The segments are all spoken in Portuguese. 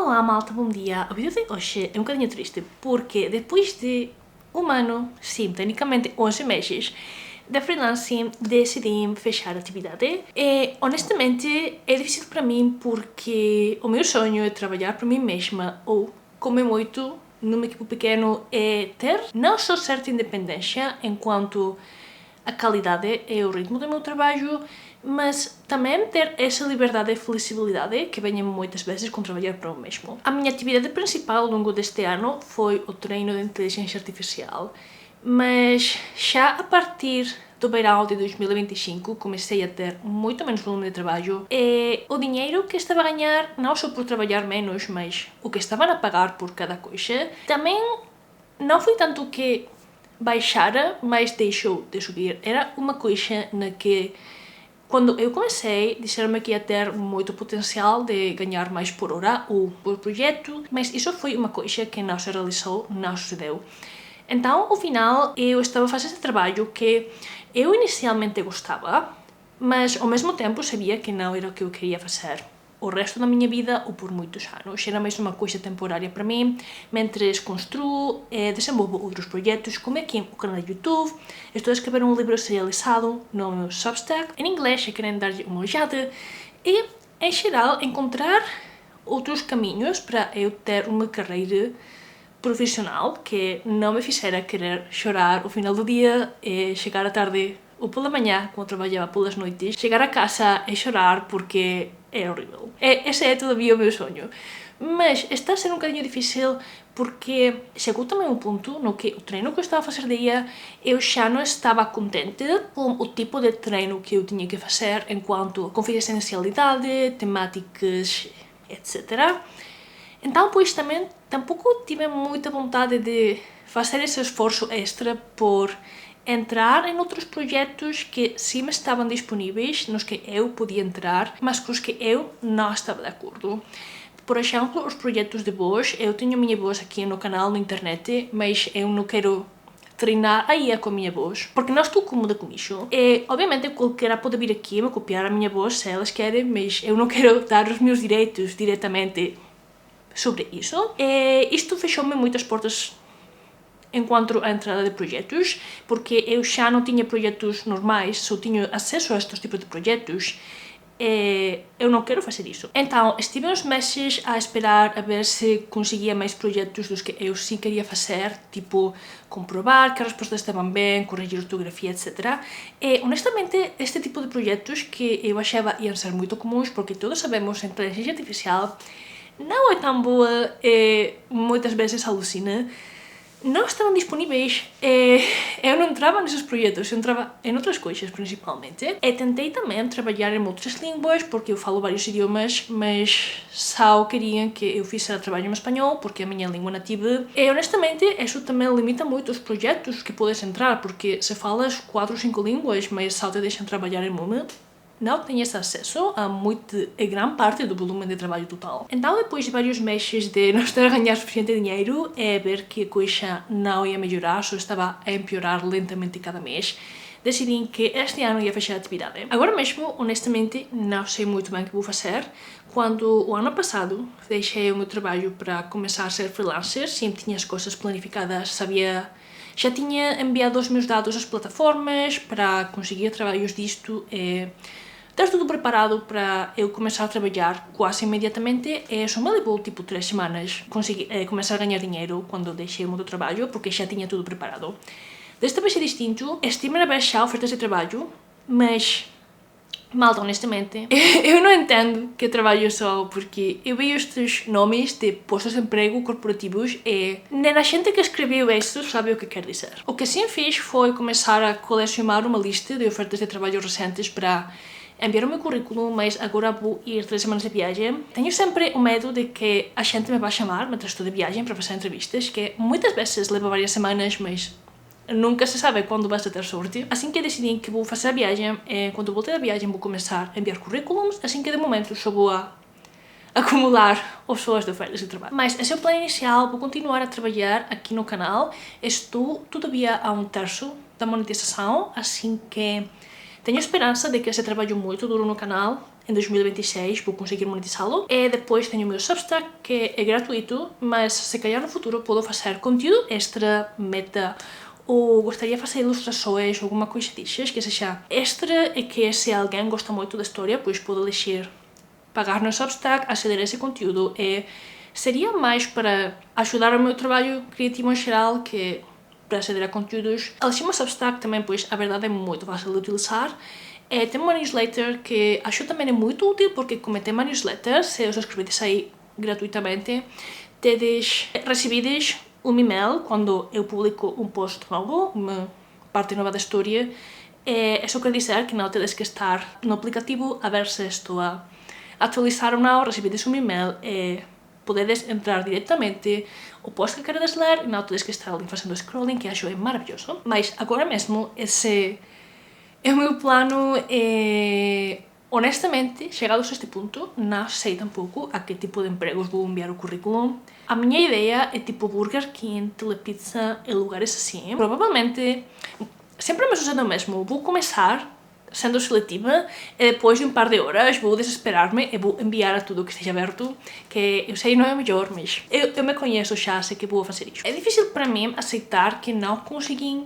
Olá malta, bom dia. O vídeo de hoje é um bocadinho triste porque depois de um ano, sim, tecnicamente 11 meses de freelancing, decidi fechar a atividade e honestamente é difícil para mim porque o meu sonho é trabalhar para mim mesma ou, como é muito, numa equipe pequeno, é ter não só certa independência enquanto a qualidade e o ritmo do meu trabalho, mas também ter essa liberdade e flexibilidade que vem muitas vezes com trabalhar para o mesmo. A minha atividade principal ao longo deste ano foi o treino de inteligência artificial, mas já a partir do verão de 2025 comecei a ter muito menos volume de trabalho e o dinheiro que estava a ganhar, não só por trabalhar menos, mas o que estavam a pagar por cada coisa, também não foi tanto que baixara, mas deixou de subir. Era uma coisa na que, quando eu comecei, disseram-me que ia ter muito potencial de ganhar mais por hora ou por projeto, mas isso foi uma coisa que não se realizou, não sucedeu. Então, ao final, eu estava a fazer esse trabalho que eu inicialmente gostava, mas ao mesmo tempo sabia que não era o que eu queria fazer o resto da minha vida ou por muitos anos. Era mais uma coisa temporária para mim, mentre construo e desenvolvo outros projetos, como aqui o canal de YouTube. Estou a escrever um livro serializado no meu Substack, em inglês, e querendo dar-lhe uma olhada. E, em geral, encontrar outros caminhos para eu ter uma carreira profissional que não me fizera querer chorar ao final do dia e chegar à tarde ou pela manhã, quando trabalhava pelas noites, chegar a casa e chorar porque é horrível. Esse é todavia o meu sonho. Mas está a ser um bocadinho difícil porque chegou também um ponto no que o treino que eu estava a fazer dia, eu já não estava contente com o tipo de treino que eu tinha que fazer enquanto confidencialidade, temáticas, etc. Então, pois também, tampouco tive muita vontade de fazer esse esforço extra por entrar em outros projetos que sim me estavam disponíveis, nos que eu podia entrar, mas com os que eu não estava de acordo. Por exemplo, os projetos de voz. Eu tenho a minha voz aqui no canal, na internet, mas eu não quero treinar aí com a minha voz, porque não estou cómoda com isso. E, obviamente, qualquer pode vir aqui e me copiar a minha voz se elas querem, mas eu não quero dar os meus direitos diretamente sobre isso. E isto fechou-me muitas portas enquanto a entrada de projetos, porque eu já não tinha projetos normais, só tinha acesso a estes tipos de projetos e eu não quero fazer isso. Então, estive uns meses a esperar a ver se conseguia mais projetos dos que eu sim queria fazer, tipo comprovar que as respostas estavam bem, corrigir ortografia, etc. E, honestamente, este tipo de projetos que eu achava iam ser muito comuns, porque todos sabemos que a inteligência artificial não é tão boa e muitas vezes alucina, não estavam disponíveis e eu não entrava nesses projetos, eu entrava em outras coisas principalmente. E tentei também trabalhar em outras línguas, porque eu falo vários idiomas, mas só queriam que eu fizesse trabalho em espanhol, porque é a minha língua nativa. E honestamente, isso também limita muito os projetos que podes entrar, porque se falas 4 ou 5 línguas, mas só te deixam trabalhar em uma, não tens acesso a grande parte do volume de trabalho total. Então, depois de vários meses de não estar a ganhar suficiente dinheiro e ver que a coisa não ia melhorar, só estava a empeorar lentamente cada mês, decidi que este ano ia fechar a atividade. Agora mesmo, honestamente, não sei muito bem o que vou fazer. Quando o ano passado deixei o meu trabalho para começar a ser freelancer, sempre tinha as coisas planificadas, sabia. Já tinha enviado os meus dados às plataformas para conseguir trabalhos disto e ter tudo preparado para eu começar a trabalhar quase imediatamente. E só me levou tipo 3 semanas conseguir começar a ganhar dinheiro quando deixei o meu trabalho, porque já tinha tudo preparado. Desta vez é distinto. Estive a ver já ofertas de trabalho, mas malta, honestamente, eu não entendo que trabalho só, porque eu vejo estes nomes de postos de emprego corporativos e nem a gente que escreveu isso sabe o que quer dizer. O que sim fiz foi começar a colecionar uma lista de ofertas de trabalho recentes para enviar o meu currículo, mas agora vou ir 3 semanas de viagem. Tenho sempre o medo de que a gente me vá chamar, mas estou de viagem para fazer entrevistas, que muitas vezes leva várias semanas, mas nunca se sabe quando vais ter sorte. Assim que decidi que vou fazer a viagem, quando voltei da viagem vou começar a enviar currículos, assim que de momento só vou acumular opções de ofertas de trabalho. Mas esse é o plano inicial, vou continuar a trabalhar aqui no canal. Estou todavia a 1/3 da monetização, assim que tenho esperança de que esse trabalho muito duro no canal em 2026 vou conseguir monetizá-lo. E depois tenho o meu Substack, que é gratuito, mas se calhar no futuro posso fazer conteúdo extra, meta, ou gostaria de fazer ilustrações, alguma coisa dessas, que seja extra, e que se alguém gosta muito da história, pois pode deixar pagar no Substack, aceder a esse conteúdo. E seria mais para ajudar o meu trabalho criativo em geral, que para aceder a conteúdos. Além do Substack também, pois, a verdade é muito fácil de utilizar. Tem uma newsletter que acho também é muito útil, porque como tem uma newsletter, se os inscreveres aí gratuitamente, recebedes um e-mail quando eu publico um post novo, uma parte nova da história. Isso quer dizer que não tedes que estar no aplicativo a ver se estou a atualizar ou não, recebedes um e-mail e podedes entrar diretamente o post que queredes ler e não tedes que estar ali fazendo scrolling, que acho é maravilhoso. Mas agora mesmo esse é o meu plano e, honestamente, chegados a este ponto, não sei tampouco a que tipo de empregos vou enviar o currículo. A minha ideia é tipo Burger King, Telepizza e lugares assim. Provavelmente, sempre me sucede o mesmo, vou começar sendo seletiva e depois de um par de horas vou desesperar-me e vou enviar a tudo que esteja aberto, que eu sei não é o melhor, mas eu me conheço já, sei que vou fazer isso. É difícil para mim aceitar que não consegui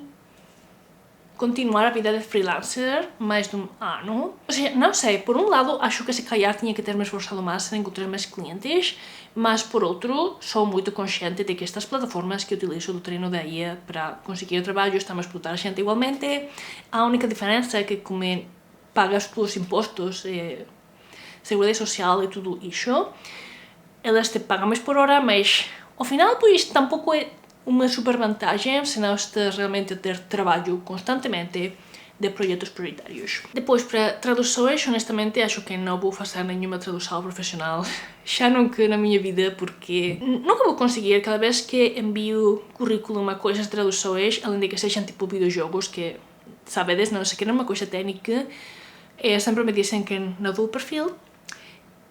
continuar a vida de freelancer mais de um ano. Ou seja, não sei, por um lado acho que se calhar tinha que ter me esforçado mais em encontrar mais clientes, mas por outro sou muito consciente de que estas plataformas que utilizo do treino da IA para conseguir o trabalho estão a explotar a gente igualmente. A única diferença é que como pagas os impostos, seguridade social e tudo isso, elas te pagam mais por hora, mas ao final pois tampouco é uma super vantagem se não estás realmente a ter trabalho constantemente de projetos prioritários. Depois, para traduções, honestamente, acho que não vou fazer nenhuma tradução profissional, já nunca na minha vida, porque nunca vou conseguir. Cada vez que envio currículo a coisas de traduções, além de que sejam tipo videojogos, que, sabedes, não sei que é uma coisa técnica, sempre me dizem que não dou o perfil.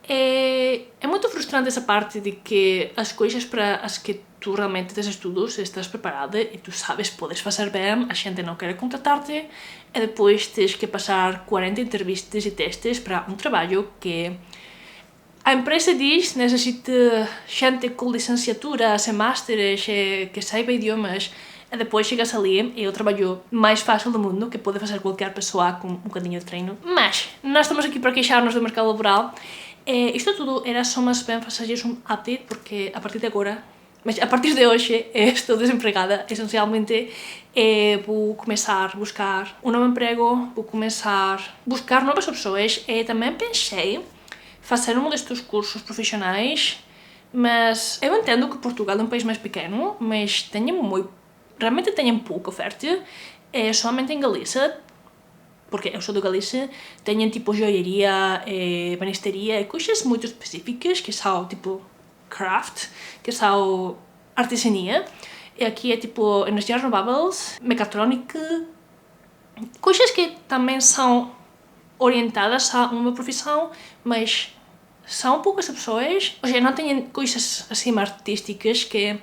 É muito frustrante essa parte de que as coisas para as que tu realmente tens estudos, estás preparada e tu sabes podes fazer bem, a gente não quer contratar-te e depois tens que passar 40 entrevistas e testes para um trabalho que a empresa diz necessita gente com licenciaturas e másteres que saiba idiomas e depois chegas ali e é o trabalho mais fácil do mundo que pode fazer qualquer pessoa com um bocadinho de treino. Mas nós estamos aqui para queixar-nos do mercado laboral. Isto tudo era só mais bem fazer um update, porque a partir de agora, mas a partir de hoje, estou desempregada. Essencialmente, vou começar a buscar um novo emprego, vou começar a buscar novas opções. Também pensei fazer um destes cursos profissionais, mas eu entendo que Portugal é um país mais pequeno, mas realmente tem pouca oferta, somente em Galiza, porque eu sou de Galicia, tenho tipo joiaria, banisteria e coisas muito específicas que são tipo craft, que são artesania. E aqui é tipo energias renováveis, mecatrónica, coisas que também são orientadas a uma profissão, mas são poucas pessoas. Ou seja, não tenho coisas assim artísticas que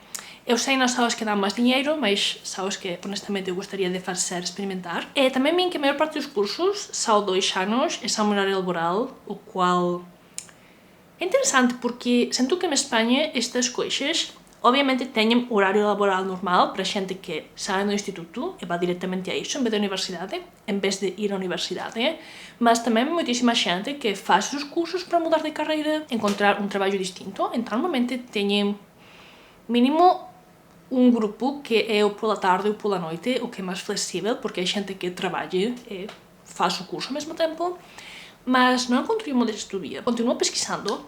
eu sei não são as que dão mais dinheiro, mas são as que honestamente eu gostaria de fazer experimentar. Também vi que a maior parte dos cursos são 2 anos e são horário laboral, o qual é interessante porque sinto que em Espanha estas coisas obviamente têm horário laboral normal para gente que sai do instituto e vai diretamente a isso em vez da universidade, em vez de ir à universidade, mas também muitíssima gente que faz os cursos para mudar de carreira, encontrar um trabalho distinto. Então normalmente tem mínimo um grupo que é o pela tarde ou pela noite, o que é mais flexível, porque é gente que trabalha e faz o curso ao mesmo tempo, mas não encontrei uma deste dia. Continuo pesquisando.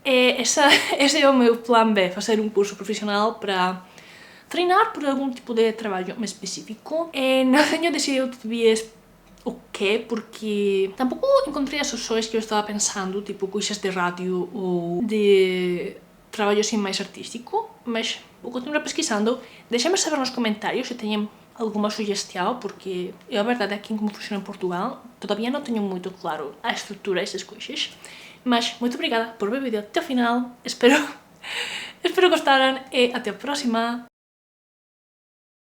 Esse é o meu plano B, fazer um curso profissional para treinar por algum tipo de trabalho mais específico. Não tenho decidido todavia o quê, porque tampouco encontrei as opções que eu estava pensando, tipo coisas de rádio ou de trabalho assim mais artístico, mas vou continuar pesquisando. Deixem-me saber nos comentários se têm alguma sugestão, porque a verdade é que como funciona em Portugal, todavía não tenho muito claro a estrutura dessas coisas. Mas muito obrigada por ver o vídeo até o final, espero gostarem e até a próxima!